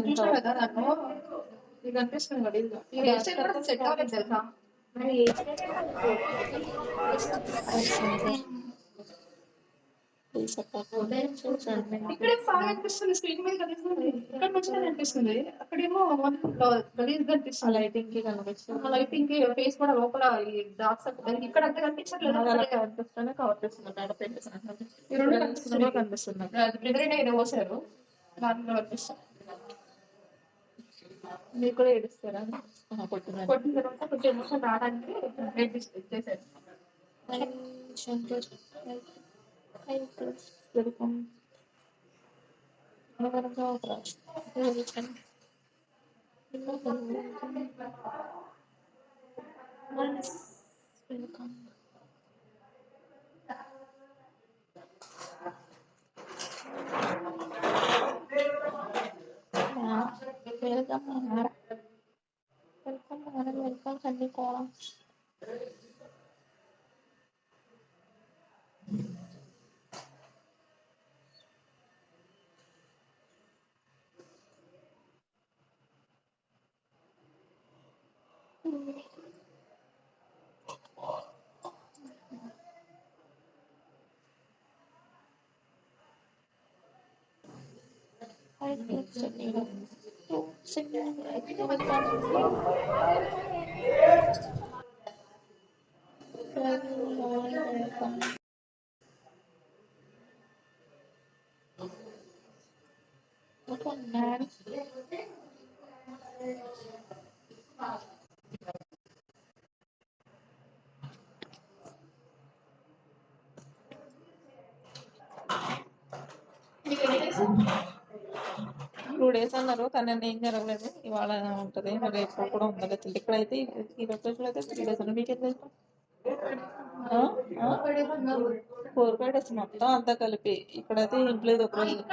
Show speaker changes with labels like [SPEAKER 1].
[SPEAKER 1] చూసావు కదా నన్ను నీకు అనిపిస్తుంది కదా ఇల్లు ఈ హెయిర్ స్టైల్ కూడా సెట్ అవ్వలేదు తెలుసా ఇక్కడే బాగా అనిపిస్తుంది స్క్రీన్ మీద కనిపిస్తుంది ఇక్కడ మంచిగా అనిపిస్తుంది అక్కడేమో గలీజ్ గా అనిపిస్తుంది లైటింగ్ కి కనిపిస్తుంది లైటింగ్ కి ఫేస్ కూడా లోపల ఈ డార్క్ సర్కిల్ ఇక్కడ అంత కనిపించట్లేదు కనిపిస్తుంది కవర్ చేస్తుంది ఈ రెండు కనిపిస్తుంది బ్రదర్ పోసారు దాంట్లో కనిపిస్తుంది మీరు కూడా ఏడుస్తారా కొట్టిన తర్వాత కొంచెం ఎమోషన్ రావడానికి చేశారు Shankar welcome welcome Sandeep two days అన్నారు కానీ ఏం జరగలేదు ఇవాళ ఉంటది రేపు కూడా ఉండదు ఇక్కడైతే ఈ లొకేషన్ అయితే 3 డేస్ మీకు ఎంత 4-5 డేస్ మొత్తం అంతా కలిపి ఇక్కడైతే ఇంట్లో ఒక రోజు